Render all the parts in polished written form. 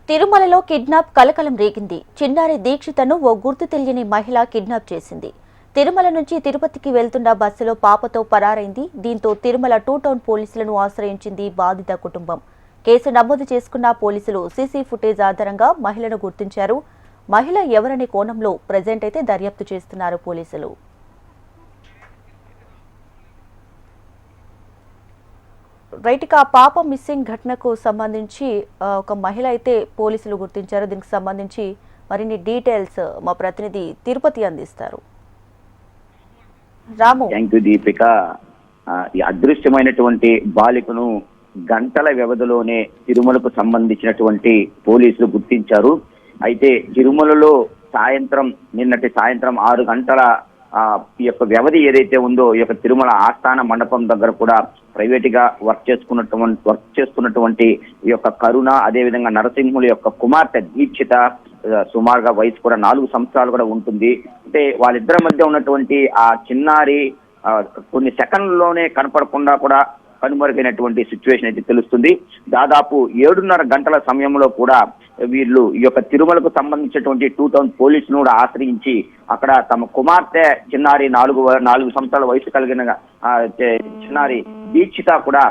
తిరుమలలో కిడ్నాప్ కలకలం రేగింది. చిన్నారి దీక్షితను ఓ గుర్తు తెలియని మహిళ కిడ్నాప్ చేసింది. తిరుమల నుంచి తిరుపతికి వెళ్తున్న బస్సులో పాపతో పరారైంది. దీంతో తిరుమల 2 టౌన్ పోలీసులను ఆశ్రయించింది బాధిత కుటుంబం. కేసు నమోదు చేసుకున్న పోలీసులు సీసీ ఫుటేజ్ ఆధారంగా మహిళను గుర్తించారు. మహిళ ఎవరనే కోణంలో ప్రెజెంట్ అయితే దర్యాప్తు చేస్తున్నారు పోలీసులు. రైట్గా పాప మిస్సింగ్ ఘటనకు సంబంధించి ఒక మహిళ అయితే పోలీసులు గుర్తించారు. దీనికి సంబంధించి మరిన్ని డీటెయిల్స్ మా ప్రతినిధి తిరుపతి అందిస్తారు. రాము. Thank you Deepika. ఈ అదృశ్యమైనటువంటి బాలికను గంటల వ్యవధిలోనే తిరుమలకు సంబంధించినటువంటి పోలీసులు గుర్తించారు. అయితే తిరుమలలో నిన్నటి సాయంత్రం 6 గంటల ఈ యొక్క వ్యవధి ఏదైతే ఉందో ఈ యొక్క తిరుమల ఆస్థాన మండపం దగ్గర కూడా ప్రైవేట్ గా వర్క్ చేస్తున్నటువంటి ఈ యొక్క కరుణ, అదేవిధంగా నరసింహుల యొక్క కుమార్తె దీక్షిత, సుమారుగా వయసు కూడా 4 సంవత్సరాలు కూడా ఉంటుంది. అంటే వాళ్ళిద్దరి మధ్య ఉన్నటువంటి ఆ చిన్నారి కొన్ని సెకండ్లలోనే కనపడకుండా కూడా కనుమరుగైనటువంటి సిచ్యువేషన్ అయితే తెలుస్తుంది. దాదాపు 7:30 గంటల సమయంలో కూడా వీళ్ళు ఈ యొక్క తిరుమలకు సంబంధించినటువంటి 2 టౌన్ పోలీసును కూడా ఆశ్రయించి అక్కడ తమ కుమార్తె చిన్నారి 4 సంవత్సరాల వయసు కలిగిన చిన్నారి దీక్షిత కూడా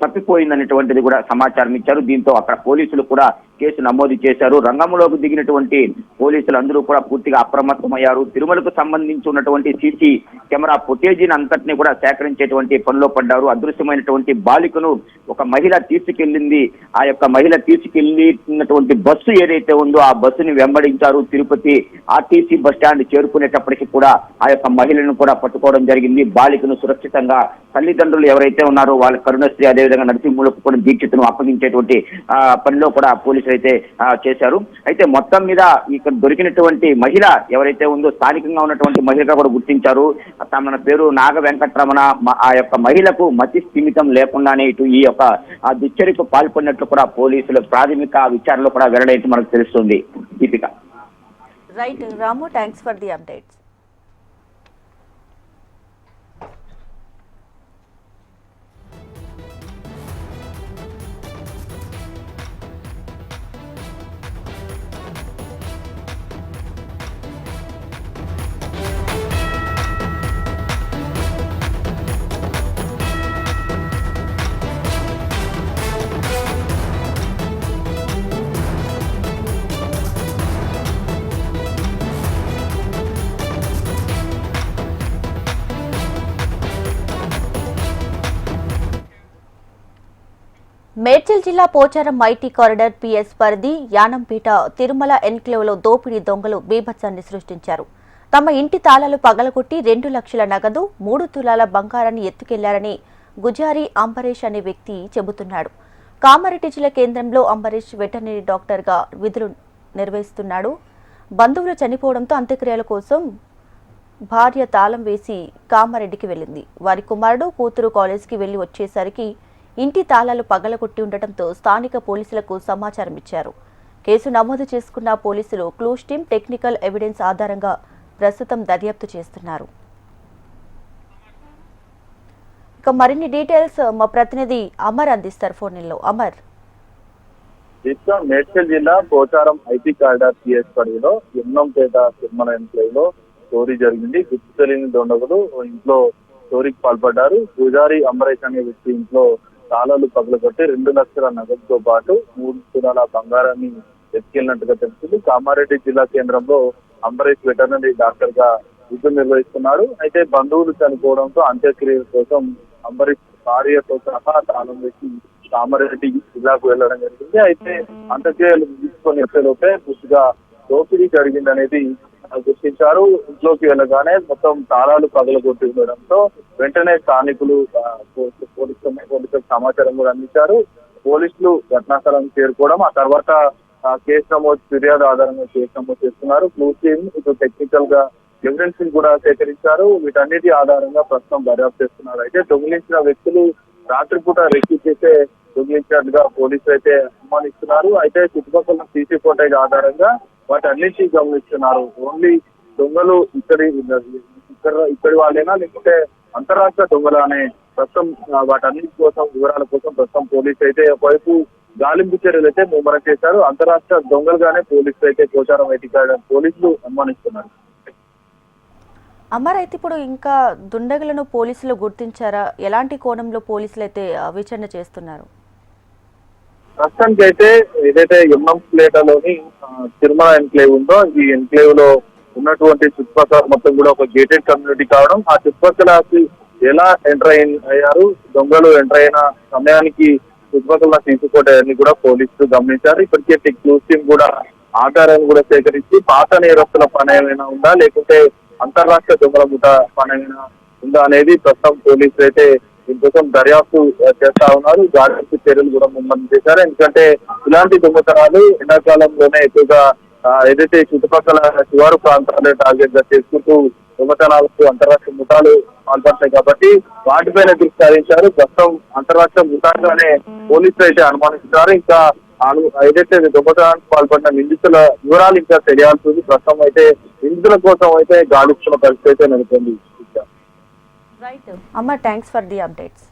తప్పిపోయిందనేటువంటిది కూడా సమాచారం ఇచ్చారు. దీంతో అక్కడ పోలీసులు కూడా కేసు నమోదు చేశారు. రంగంలోకి దిగినటువంటి పోలీసులు అందరూ కూడా పూర్తిగా అప్రమత్తమయ్యారు. తిరుమలకు సంబంధించి ఉన్నటువంటి సీసీ కెమెరా ఫుటేజీని అంతటినీ కూడా సేకరించేటువంటి పనిలో పడ్డారు. అదృశ్యమైనటువంటి బాలికను ఒక మహిళ తీసుకెళ్లింది. ఆ యొక్క మహిళ తీసుకెళ్లినటువంటి బస్సు ఏదైతే ఉందో ఆ బస్సుని వెంబడించారు. తిరుపతి ఆర్టీసీ బస్ స్టాండ్ చేరుకునేటప్పటికీ కూడా ఆ యొక్క మహిళను కూడా పట్టుకోవడం జరిగింది. బాలికను సురక్షితంగా తల్లిదండ్రులు ఎవరైతే ఉన్నారో వాళ్ళ కరుణశ్రీ, అదేవిధంగా నరసింహులకు కూడా దీక్షితను అప్పగించేటువంటి పనిలో కూడా పోలీసులు అయితే చేశారు. అయితే మొత్తం మీద ఇక్కడ దొరికినటువంటి మహిళ ఎవరైతే ఉందో స్థానికంగా ఉన్నటువంటి మహిళగా కూడా గుర్తించారు. తమ పేరు నాగ వెంకటరమణ. ఆ యొక్క మహిళకు మతి స్థిమితం లేకుండానే ఇటు ఈ యొక్క దుశ్చర్యకు పాల్పడినట్లు కూడా పోలీసులు ప్రాథమిక విచారణలో కూడా వెల్లడైతే మనకు తెలుస్తుంది. Deepika. Right Ramu, thanks for the updates. Medchal జిల్లా పోచారం ఐటీ కారిడార్ పిఎస్ పరిధి యానంపేట తిరుమల ఎన్క్లేవ్లో దోపిడీ దొంగలు బీభత్సాన్ని సృష్టించారు. తమ ఇంటి తాళాలు పగలగొట్టి 2 లక్షల నగదు, 3 తులాల బంగారాన్ని ఎత్తుకెళ్లారని గుజారి అంబరీష్ అనే వ్యక్తి చెబుతున్నాడు. కామారెడ్డి జిల్లా కేంద్రంలో అంబరీష్ వెటర్నరీ డాక్టర్గా విధులు నిర్వహిస్తున్నాడు. బంధువులు చనిపోవడంతో అంత్యక్రియల కోసం భార్య తాళం వేసి కామారెడ్డికి వెళ్లింది. వారి కుమారుడు, కూతురు కాలేజీకి వెళ్లి వచ్చేసరికి ఇంటి తాళాలు పగలగొట్టి ఉండటంతో స్థానిక పోలీసులకు సమాచారం ఇచ్చారు. కేసు నమోదు చేసుకున్న పోలీసులు క్లూస్ టీమ్ టెక్నికల్ ఎవిడెన్స్ ఆధారంగా ప్రస్తుతం దర్యాప్తు చేస్తున్నారు. ఇక మరిన్ని డీటెయిల్స్ మా ప్రతినిధి అమర్ అందిస్తారు ఫోన్లో. అమర్. మేడ్చల్ జిల్లా పోచారం ఐటీ కారిడార్ పిఎస్ పరిధిలో ఎన్నంపేట తిరుమల ఎన్క్లేవ్ లో చోరీ జరిగింది. గుర్తు తెలియని దొండగులు ఇంట్లో చోరీకి పాల్పడ్డారు. గుజారి అంబరీష్ అనే వ్యక్తి ఇంట్లో తాళాలు పగలగొట్టి 2 లక్షల నగదుతో పాటు 3 తులాల బంగారాన్ని ఎత్తుకెళ్లినట్టుగా తెలుస్తుంది. కామారెడ్డి జిల్లా కేంద్రంలో అంబరీష్ వెటర్నరీ డాక్టర్ గా విధులు నిర్వహిస్తున్నాడు. అయితే బంధువులు చనిపోవడంతో అంత్యక్రియల కోసం అంబరీష్ భార్యతో సహా తాళం వేసి కామారెడ్డి జిల్లాకు వెళ్లడం జరిగింది. అయితే అంత్యక్రియలు తీసుకొని వచ్చేలోపే పూర్తిగా దోపిడీ జరిగిందనేది గుర్తించారు. ఇంట్లోకి వెళ్ళగానే మొత్తం తాళాలు పగలగొట్టి ఉండడంతో వెంటనే స్థానికులు పోలీసులకు సమాచారం కూడా అందించారు. పోలీసులు ఘటనాస్థలానికి చేరుకోవడం, ఆ తర్వాత కేసు నమోదు ఫిర్యాదు ఆధారంగా కేసు నమోదు చేస్తున్నారు. క్లూస్ టీమ్ ఇటు టెక్నికల్ గా ఎవిడెన్స్ కూడా సేకరించారు. వీటన్నిటి ఆధారంగా ప్రస్తుతం దర్యాప్తు చేస్తున్నారు. అయితే దొంగిలించిన వ్యక్తులు రాత్రిపూట రెక్కి చేసే దొంగిలించినట్టుగా పోలీసులు అయితే అనుమానిస్తున్నారు. అయితే చుట్టుపక్కల సీసీ ఫుటేజ్ ఆధారంగా వాటన్నింటినీ గమనిస్తున్నారు. ఓన్లీ దొంగలు ఇక్కడి వాళ్ళైనా లేకుంటే అంతరాష్ట్ర దొంగలు అనే ప్రస్తుతం వాటన్నిటి కోసం వివరాల కోసం ప్రస్తుతం పోలీసు అయితే ఒకవైపు గాలింపు చర్యలు అయితే ముమ్మరం చేశారు. అంతరాష్ట్ర దొంగలుగానే పోలీసులు అయితే పోచారం ఐటీ కారిడార్ పోలీసులు అనుమానిస్తున్నారు. అమర్, అయితే ఇప్పుడు ఇంకా దుండగులను పోలీసులు గుర్తించారా? ఎలాంటి కోణంలో పోలీసులు అయితే విచారణ చేస్తున్నారు? ప్రస్తుతానికి అయితే ఏదైతే ఎంఎం ప్లేటలోని తిరుమల ఎన్క్లేవ్ ఉందో ఈ ఎన్క్లేవ్ లో ఉన్నటువంటి చుట్టుపక్కల మొత్తం కూడా ఒక గేటెడ్ కమ్యూనిటీ కావడం, ఆ చుట్టుపక్కలకి ఎలా ఎంటర్ అయ్యారు, దొంగలు ఎంటర్ అయిన సమయానికి చుట్టుపక్కల తీసుకోవడాన్ని కూడా పోలీసులు గమనించారు. ఇప్పటికే టెక్నూస్ టీం కూడా ఆధారాన్ని కూడా సేకరించి పాత నేరస్తుల పని ఏమైనా ఉందా, లేకుంటే అంతర్రాష్ట్ర దొంగల ముఠ పని ఏమైనా ఉందా అనేది ప్రస్తుతం పోలీసులు అయితే దీనికోసం దర్యాప్తు చేస్తా ఉన్నారు. గాలింపు చర్యలు కూడా ముమ్మరం చేశారు. ఎందుకంటే ఇలాంటి దొంగతనాలు ఎండాకాలంలోనే ఎక్కువగా ఏదైతే చుట్టుపక్కల శివారు ప్రాంతాలను టార్గెట్ గా చేసుకుంటూ దొంగతనాలకు అంతరాష్ట్ర ముఠాలు పాల్పడతాయి కాబట్టి వాటిపైన దృష్టి సారించారు. ప్రస్తుతం అంతరాష్ట్ర ముఠాగానే పోలీసులు అయితే అనుమానిస్తున్నారు. ఇంకా ఏదైతే దొంగతనానికి పాల్పడిన నిందితుల వివరాలు ఇంకా తెలియాల్సి ఉంది. ప్రస్తుతం అయితే నిందితుల కోసం అయితే గాలిస్తున్న పరిస్థితి అయితే నెలకొంది. అమ్మ, థ్యాంక్స్ ఫర్ ది అప్డేట్స్.